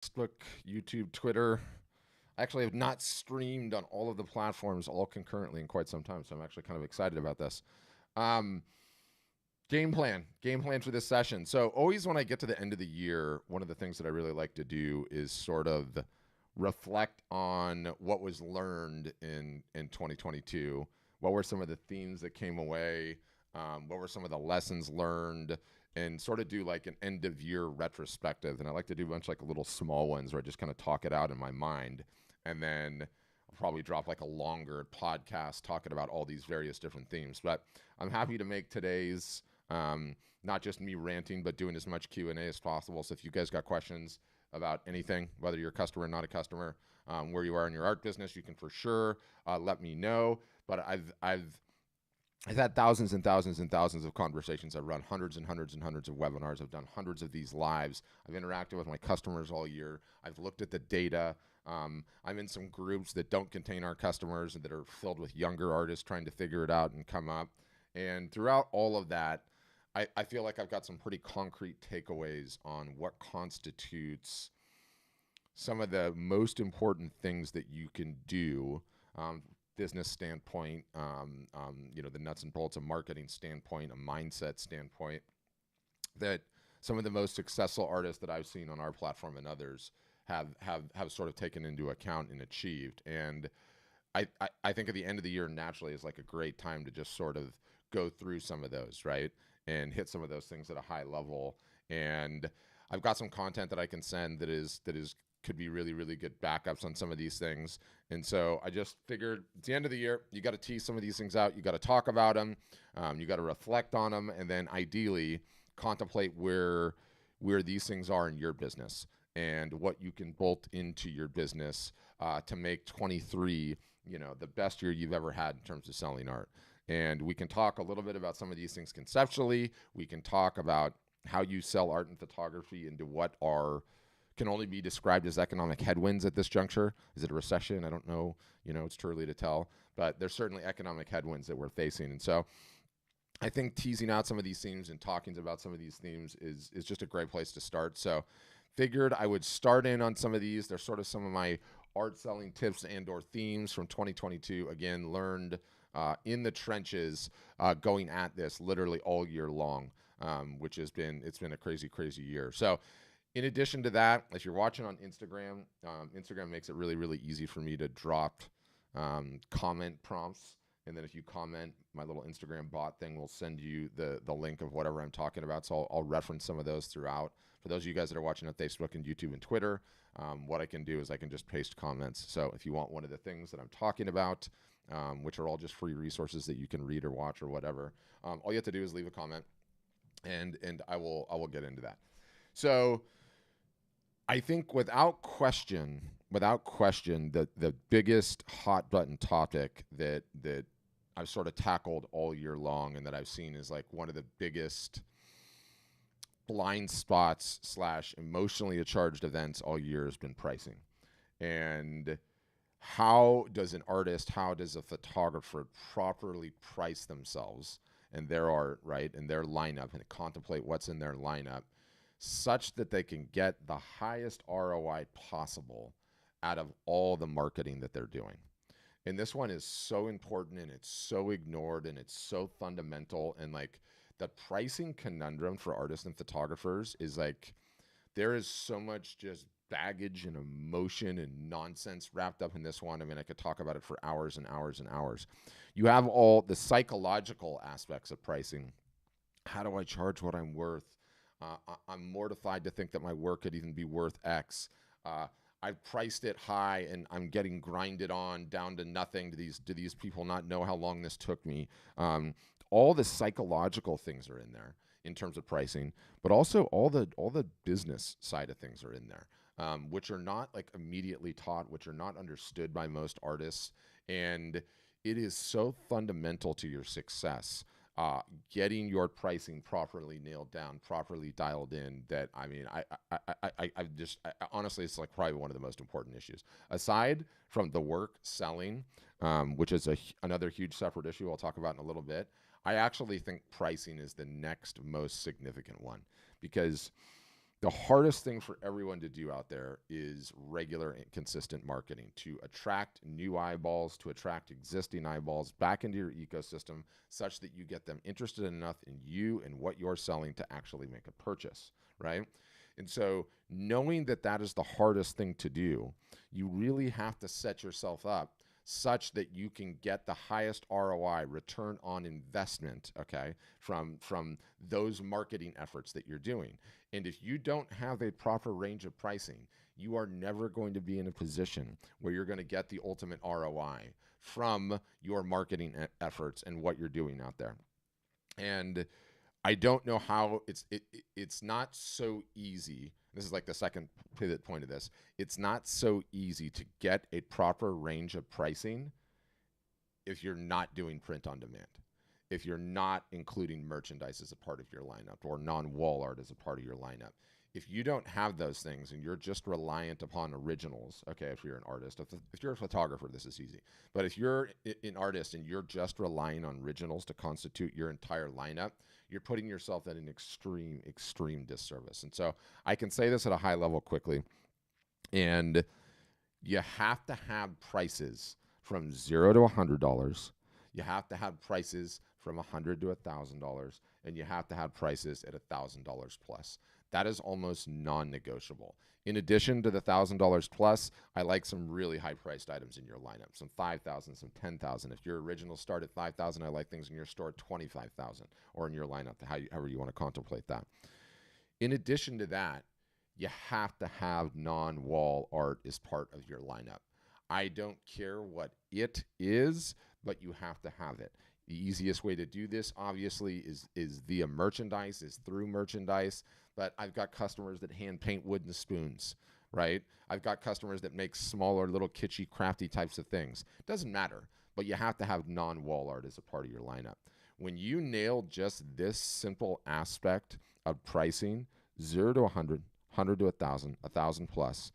Facebook, YouTube, Twitter. I actually have not streamed on all of the platforms all concurrently in quite some time, so I'm actually kind of excited about this. Um, game plan for this session. So always when I get to the end of the year, one of the things that I really like to do is sort of reflect on what was learned in 2022. What were some of the themes that came away? What were some of the lessons learned? And sort of do like an end of year retrospective. And I like to do a bunch like little small ones where I just kind of talk it out in my mind. And then I'll probably drop like a longer podcast talking about all these various different themes. But I'm happy to make today's not just me ranting, but doing as much Q&A as possible. So if you guys got questions about anything, whether you're a customer or not a customer, where you are in your art business, you can for sure let me know. But I've had thousands and thousands and thousands of conversations. I've run hundreds and hundreds and hundreds of webinars. I've done hundreds of these lives. I've interacted with my customers all year. I've looked at the data. I'm in some groups that don't contain our customers and that are filled with younger artists trying to figure it out and come up. And throughout all of that, I feel like I've got some pretty concrete takeaways on what constitutes some of the most important things that you can do, business standpoint, the nuts and bolts, a marketing standpoint, a mindset standpoint, that some of the most successful artists that I've seen on our platform and others have sort of taken into account and achieved. And I think at the end of the year naturally is like a great time to just sort of go through some of those, right? And hit some of those things at a high level. And I've got some content that I can send that is could be really, really good backups on some of these things. And so I just figured at the end of the year, you got to tease some of these things out. You got to talk about them. You got to reflect on them, and then ideally contemplate where these things are in your business and what you can bolt into your business to make 23, the best year you've ever had in terms of selling art. And we can talk a little bit about some of these things conceptually. We can talk about how you sell art and photography into what are can only be described as economic headwinds at this juncture. Is it a recession? I don't know. It's too early to tell. But there's certainly economic headwinds that we're facing. And so I think teasing out some of these themes and talking about some of these themes is just a great place to start. So figured I would start in on some of these. They're sort of some of my art selling tips and or themes from 2022. Again, learned in the trenches, going at this literally all year long, which it's been a crazy, crazy year. So in addition to that, if you're watching on Instagram, Instagram makes it really, really easy for me to drop comment prompts. And then if you comment, my little Instagram bot thing will send you the link of whatever I'm talking about. So I'll reference some of those throughout. For those of you guys that are watching on Facebook and YouTube and Twitter, what I can do is I can just paste comments. So if you want one of the things that I'm talking about, which are all just free resources that you can read or watch or whatever, all you have to do is leave a comment, and I will get into that. So I think without question, the biggest hot button topic that I've sort of tackled all year long and that I've seen is like one of the biggest blind spots slash emotionally charged events all year has been pricing. And how does an artist, how does a photographer properly price themselves and their art, right, and their lineup, and contemplate what's in their lineup such that they can get the highest ROI possible out of all the marketing that they're doing. And this one is so important, and it's so ignored, and it's so fundamental. And like the pricing conundrum for artists and photographers is like there is so much just baggage and emotion and nonsense wrapped up in this one. I mean, I could talk about it for hours and hours and hours. You have all the psychological aspects of pricing. How do I charge what I'm worth? I'm mortified to think that my work could even be worth X. Uh, I've priced it high and I'm getting grinded on down to nothing. Do these people not know how long this took me? All the psychological things are in there in terms of pricing, but also all the business side of things are in there, which are not like immediately taught, which are not understood by most artists, and it is so fundamental to your success. Getting your pricing properly nailed down, properly dialed in. That I mean, honestly, it's like probably one of the most important issues. Aside from the work selling, which is another huge separate issue I'll talk about in a little bit. I actually think pricing is the next most significant one because The hardest thing for everyone to do out there is regular and consistent marketing to attract new eyeballs, to attract existing eyeballs back into your ecosystem such that you get them interested enough in you and what you're selling to actually make a purchase, right? And so, knowing that that is the hardest thing to do, you really have to set yourself up such that you can get the highest ROI, return on investment, okay, from those marketing efforts that you're doing. And if you don't have a proper range of pricing, you are never going to be in a position where you're going to get the ultimate ROI from your marketing efforts and what you're doing out there. And I don't know how it's not so easy. This is like the second pivot point of this. It's not so easy to get a proper range of pricing if you're not doing print on demand, if you're not including merchandise as a part of your lineup or non-wall art as a part of your lineup. If you don't have those things and you're just reliant upon originals, okay, if you're an artist, if you're a photographer, this is easy. But if you're an artist and you're just relying on originals to constitute your entire lineup, you're putting yourself at an extreme, extreme disservice. And so I can say this at a high level quickly. And you have to have prices from $0 to $100. You have to have prices from $100 to $1,000, and you have to have prices at $1,000 plus. That is almost non-negotiable. In addition to the $1,000 plus, I like some really high-priced items in your lineup. Some $5,000, some $10,000. If your originals start at $5,000, I like things in your store at $25,000, or in your lineup, however you want to contemplate that. In addition to that, you have to have non-wall art as part of your lineup. I don't care what it is, but you have to have it. The easiest way to do this, obviously, is via merchandise, is through merchandise. But I've got customers that hand paint wooden spoons, right? I've got customers that make smaller, little kitschy, crafty types of things. Doesn't matter, but you have to have non-wall art as a part of your lineup. When you nail just this simple aspect of pricing, 0 to 100, 100 to 1,000, 1,000 plus,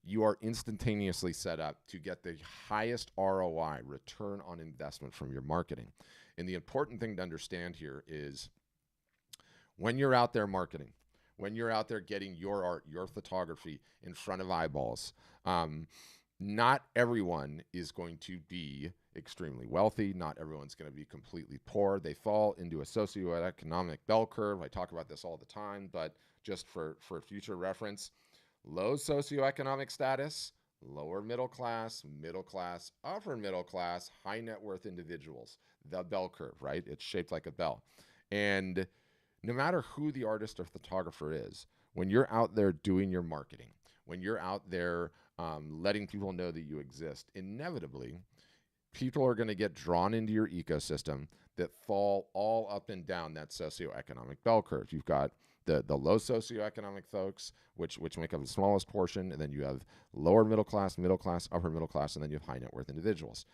you are instantaneously set up to get the highest ROI, return on investment from your marketing. And the important thing to understand here is when you're out there marketing, when you're out there getting your art, your photography in front of eyeballs, not everyone is going to be extremely wealthy. Not everyone's going to be completely poor. They fall into a socioeconomic bell curve. I talk about this all the time, but just for future reference, low socioeconomic status, lower middle class, upper middle class, high net worth individuals. The bell curve, right? It's shaped like a bell. And no matter who the artist or photographer is, when you're out there doing your marketing, when you're out there letting people know that you exist, inevitably, people are going to get drawn into your ecosystem that fall all up and down that socioeconomic bell curve. You've got the low socioeconomic folks, which make up the smallest portion, and then you have lower middle class, upper middle class, and then you have high net worth individuals.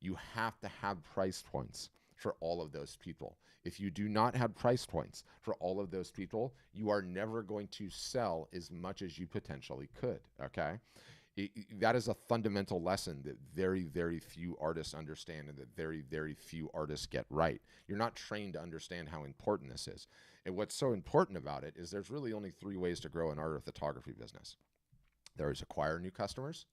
You have to have price points for all of those people. If you do not have price points for all of those people, you are never going to sell as much as you potentially could, okay? That is a fundamental lesson that very, very few artists understand and that very, very few artists get right. You're not trained to understand how important this is. And what's so important about it is there's really only 3 ways to grow an art or photography business. There is acquire new customers.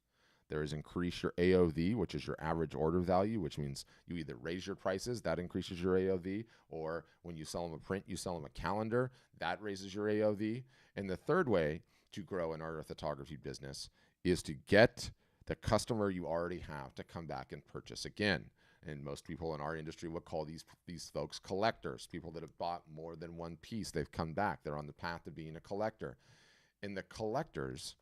There is increase your AOV, which is your average order value, which means you either raise your prices, that increases your AOV, or when you sell them a print, you sell them a calendar, that raises your AOV. And the third way to grow an art or photography business is to get the customer you already have to come back and purchase again. And most people in our industry would call these folks collectors, people that have bought more than one piece. They've come back. They're on the path to being a collector. And the collectors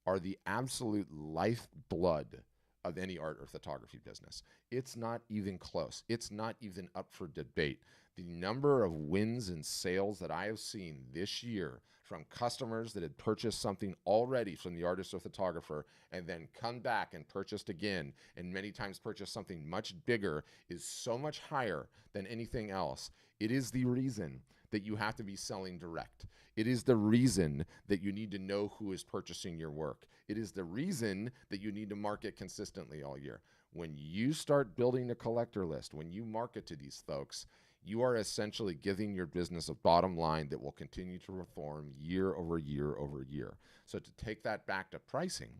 are the absolute lifeblood of any art or photography business. It's not even close. It's not even up for debate. The number of wins and sales that I have seen this year from customers that had purchased something already from the artist or photographer and then come back and purchased again, and many times purchased something much bigger, is so much higher than anything else. It is the reason that you have to be selling direct. It is the reason that you need to know who is purchasing your work. It is the reason that you need to market consistently all year. When you start building a collector list, when you market to these folks, you are essentially giving your business a bottom line that will continue to perform year over year over year. So to take that back to pricing,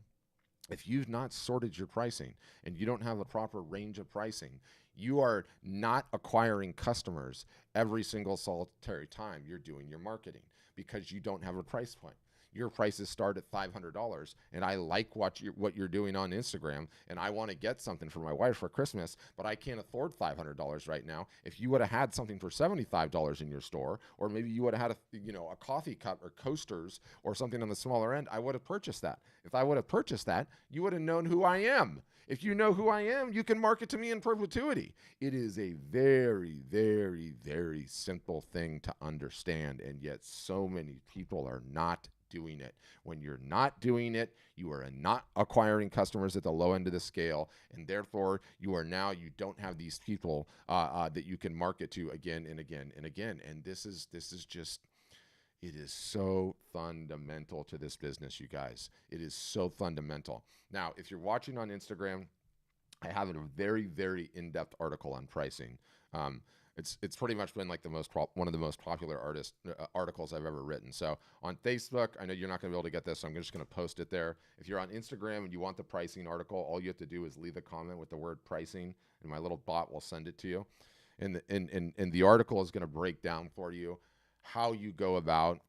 if you've not sorted your pricing and you don't have a proper range of pricing, you are not acquiring customers every single solitary time you're doing your marketing because you don't have a price point. Your prices start at $500, and I like what you're doing on Instagram, and I want to get something for my wife for Christmas, but I can't afford $500 right now. If you would have had something for $75 in your store, or maybe you would have had a coffee cup or coasters or something on the smaller end, I would have purchased that. If I would have purchased that, you would have known who I am. If you know who I am, you can market to me in perpetuity. It is a very, very, very simple thing to understand, and yet so many people are not doing it. When you're not doing it, you are not acquiring customers at the low end of the scale, and therefore you don't have these people that you can market to again and again and again. And this is just, it is so fundamental to this business, you guys. It is so fundamental. Now, if you're watching on Instagram, I have a very, very in-depth article on pricing. It's pretty much been like one of the most popular articles I've ever written. So on Facebook, I know you're not going to be able to get this, so I'm just going to post it there. If you're on Instagram and you want the pricing article, all you have to do is leave a comment with the word pricing, and my little bot will send it to you. And the article is going to break down for you how you go about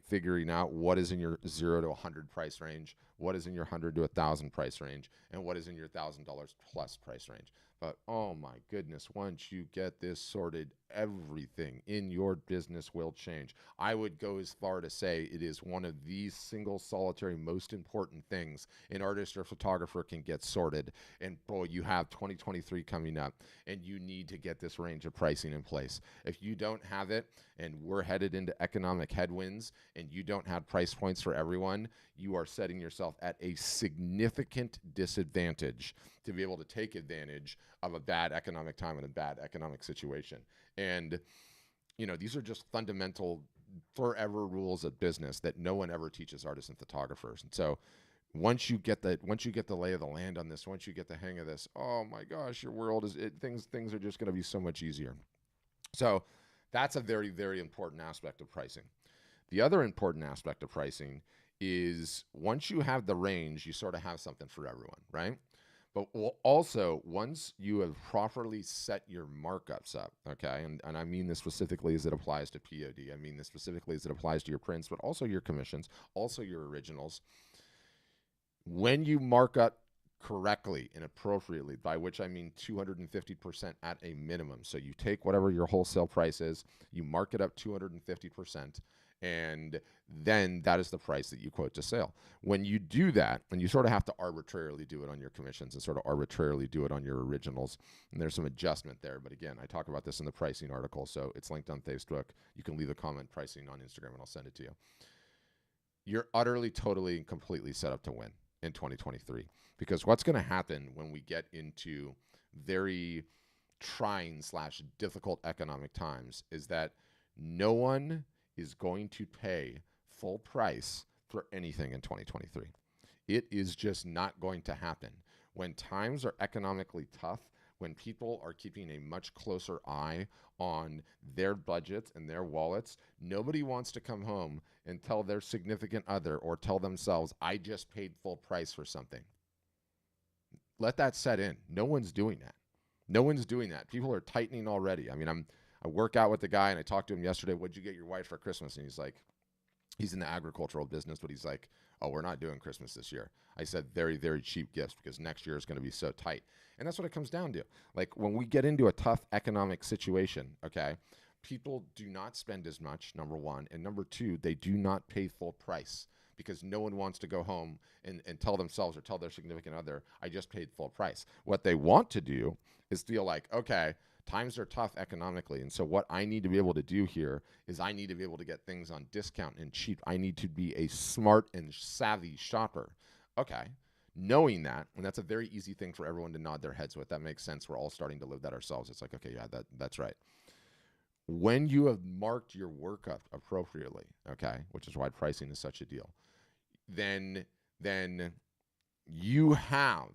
figuring out what is in your 0 to 100 price range, what is in your 100 to 1,000 price range, and what is in your $1,000 plus price range. But oh my goodness, once you get this sorted, everything in your business will change. I would go as far to say it is one of the single solitary most important things an artist or photographer can get sorted. And boy, you have 2023 coming up, and you need to get this range of pricing in place. If you don't have it, and we're headed into economic headwinds, and you don't have price points for everyone, you are setting yourself at a significant disadvantage to be able to take advantage of a bad economic time and a bad economic situation. And, these are just fundamental forever rules of business that no one ever teaches artists and photographers. And so once you get the lay of the land on this, once you get the hang of this, oh my gosh, your world things are just going to be so much easier. So that's a very, very important aspect of pricing. The other important aspect of pricing is once you have the range, you sort of have something for everyone, right? But also, once you have properly set your markups up, okay, and I mean this specifically as it applies to POD, I mean this specifically as it applies to your prints, but also your commissions, also your originals. When you mark up correctly and appropriately, by which I mean 250% at a minimum. So you take whatever your wholesale price is, you mark it up 250%, and then that is the price that you quote to sale. When you do that, and you sort of have to arbitrarily do it on your commissions and sort of arbitrarily do it on your originals, and there's some adjustment there. But again, I talk about this in the pricing article, so it's linked on Facebook. You can leave a comment pricing on Instagram, and I'll send it to you. You're utterly, totally, and completely set up to win in 2023. Because what's going to happen when we get into very trying / difficult economic times is that no one is going to pay full price for anything in 2023. It is just not going to happen. When times are economically tough, when people are keeping a much closer eye on their budgets and their wallets, nobody wants to come home and tell their significant other or tell themselves, I just paid full price for something. Let that set in. No one's doing that. No one's doing that. People are tightening already. I mean, I work out with the guy, and I talked to him yesterday. What'd you get your wife for Christmas? And he's like, he's in the agricultural business, but he's like, oh, we're not doing Christmas this year. I said very, very cheap gifts because next year is going to be so tight. And that's what it comes down to. Like when we get into a tough economic situation, okay, people do not spend as much, number one. And number two, they do not pay full price because no one wants to go home and tell themselves or tell their significant other, I just paid full price. What they want to do is feel like, okay, times are tough economically. And so what I need to be able to do here is I need to be able to get things on discount and cheap. I need to be a smart and savvy shopper. Okay. Knowing that, and that's a very easy thing for everyone to nod their heads with. That makes sense. We're all starting to live that ourselves. It's like, okay, yeah, that's right. When you have marked your work up appropriately, okay, which is why pricing is such a deal, then you have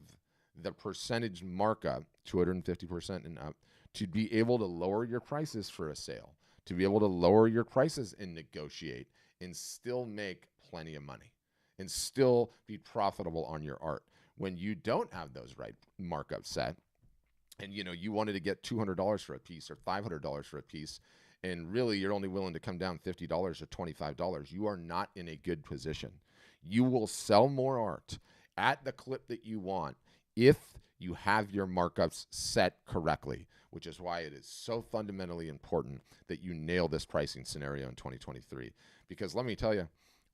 the percentage markup, 250% and up, to be able to lower your prices for a sale, to be able to lower your prices and negotiate and still make plenty of money and still be profitable on your art. When you don't have those right markups set, and you wanted to get $200 for a piece or $500 for a piece, and really you're only willing to come down $50 or $25, you are not in a good position. You will sell more art at the clip that you want if you have your markups set correctly, which is why it is so fundamentally important that you nail this pricing scenario in 2023. Because let me tell you,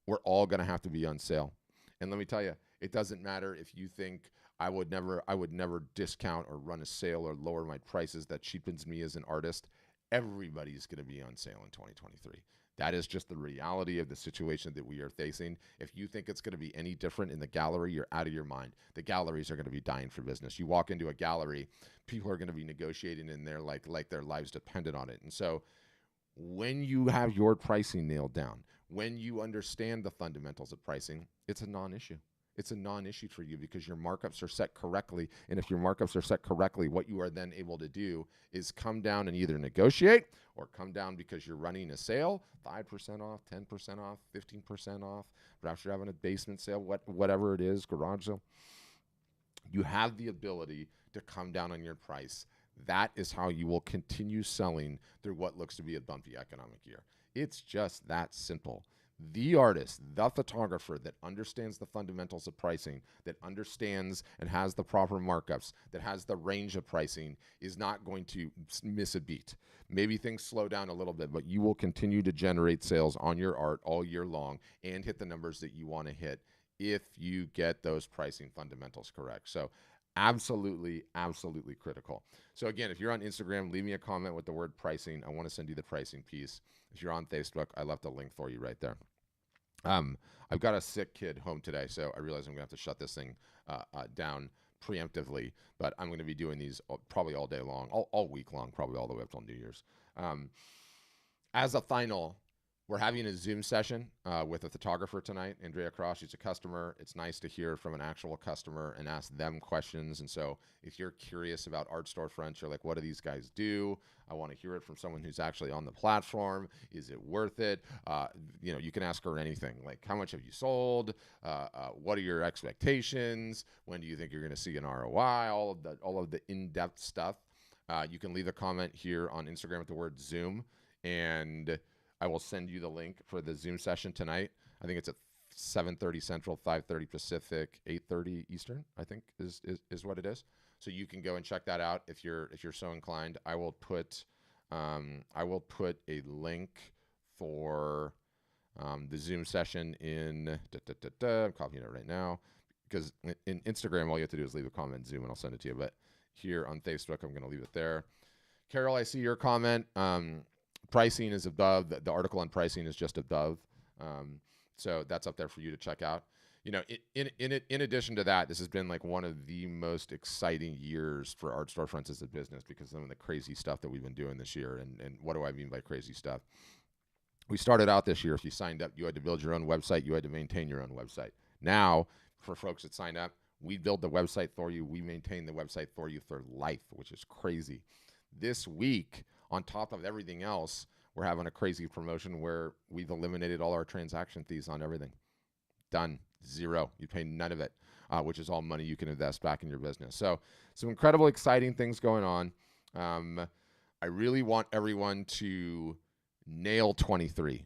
we're all going to have to be on sale. And let me tell you, it doesn't matter if you think I would never discount or run a sale or lower my prices. That cheapens me as an artist. Everybody's going to be on sale in 2023. That is just the reality of the situation that we are facing. If you think it's going to be any different in the gallery, you're out of your mind. The galleries are going to be dying for business. You walk into a gallery, people are going to be negotiating in there like their lives depended on it. And so when you have your pricing nailed down, when you understand the fundamentals of pricing, it's a non-issue. It's a non-issue for you because your markups are set correctly. And if your markups are set correctly, what you are then able to do is come down and either negotiate or come down because you're running a sale, 5% off, 10% off, 15% off. Perhaps you're having a basement sale, whatever it is, garage sale. You have the ability to come down on your price. That is how you will continue selling through what looks to be a bumpy economic year. It's just that simple. The artist, the photographer that understands the fundamentals of pricing, that understands and has the proper markups, that has the range of pricing, is not going to miss a beat. Maybe things slow down a little bit, but you will continue to generate sales on your art all year long and hit the numbers that you want to hit if you get those pricing fundamentals correct. So absolutely, absolutely critical. So again, if you're on Instagram, leave me a comment with the word pricing. I want to send you the pricing piece. If you're on Facebook, I left a link for you right there. I've got a sick kid home today, so I realize I'm gonna have to shut this thing down preemptively, but I'm gonna be doing these probably all day long, all week long, probably all the way up till New Year's. As a final, we're having a Zoom session with a photographer tonight, Andrea Cross. She's a customer. It's nice to hear from an actual customer and ask them questions. And so if you're curious about art storefronts, you're like, what do these guys do? I want to hear it from someone who's actually on the platform. Is it worth it? You can ask her anything, like how much have you sold? What are your expectations? When do you think you're going to see an ROI? All of the in-depth stuff. You can leave a comment here on Instagram with the word Zoom, and I will send you the link for the Zoom session tonight. I think it's at 7:30 Central, 5:30 Pacific, 8:30 Eastern, I think is what it is. So you can go and check that out if you're so inclined. I will put a link for the Zoom session in I'm copying it right now, because in Instagram all you have to do is leave a comment in Zoom and I'll send it to you. But here on Facebook, I'm going to leave it there. Carol, I see your comment. Pricing is above. The article on pricing is just above. So that's up there for you to check out. In addition to that, this has been like one of the most exciting years for art storefronts as a business because of some of the crazy stuff that we've been doing this year. And what do I mean by crazy stuff? We started out this year, if you signed up, you had to build your own website. You had to maintain your own website. Now, for folks that signed up, we build the website for you. We maintain the website for you for life, which is crazy. This week, on top of everything else, we're having a crazy promotion where we've eliminated all our transaction fees on everything. Done. Zero. You pay none of it, which is all money you can invest back in your business. So some incredible, exciting things going on. I really want everyone to nail 23.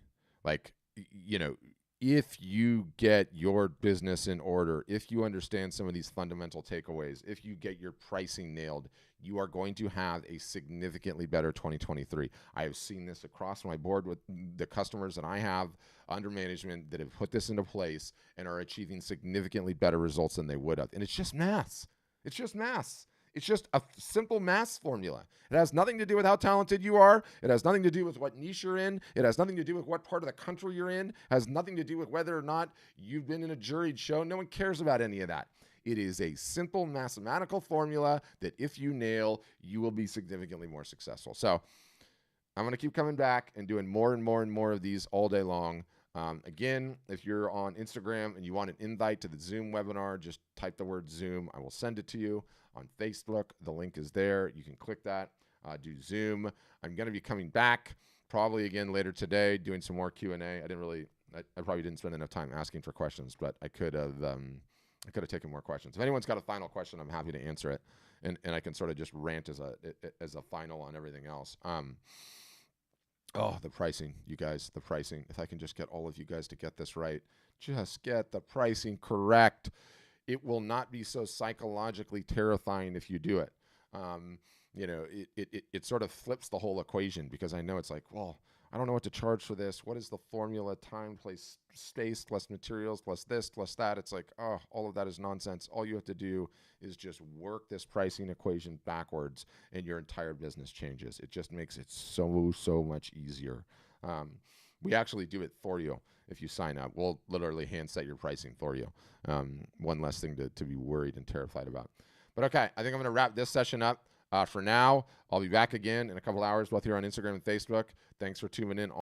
If you get your business in order, if you understand some of these fundamental takeaways, if you get your pricing nailed, you are going to have a significantly better 2023. I have seen this across my board with the customers that I have under management that have put this into place and are achieving significantly better results than they would have. And it's just math. It's just math. It's just a simple math formula. It has nothing to do with how talented you are. It has nothing to do with what niche you're in. It has nothing to do with what part of the country you're in. It has nothing to do with whether or not you've been in a juried show. No one cares about any of that. It is a simple mathematical formula that if you nail, you will be significantly more successful. So I'm going to keep coming back and doing more and more and more of these all day long. Again, if you're on Instagram and you want an invite to the Zoom webinar, just type the word Zoom. I will send it to you. On Facebook, the link is there. You can click that. do Zoom. I'm going to be coming back probably again later today, doing some more Q&A. I probably didn't spend enough time asking for questions, but I could have taken more questions. If anyone's got a final question, I'm happy to answer it, and I can sort of just rant as a final on everything else. Oh, the pricing, you guys, the pricing. If I can just get all of you guys to get this right, just get the pricing correct. It will not be so psychologically terrifying if you do it. It sort of flips the whole equation, because I know it's like, well, I don't know what to charge for this. What is the formula? Time, place, space, plus materials, plus this, plus that. It's like, oh, all of that is nonsense. All you have to do is just work this pricing equation backwards, and your entire business changes. It just makes it so much easier. We actually do it for you if you sign up. We'll literally hand set your pricing for you. One less thing to be worried and terrified about. But okay, I think I'm going to wrap this session up. For now, I'll be back again in a couple hours, both here on Instagram and Facebook. Thanks for tuning in.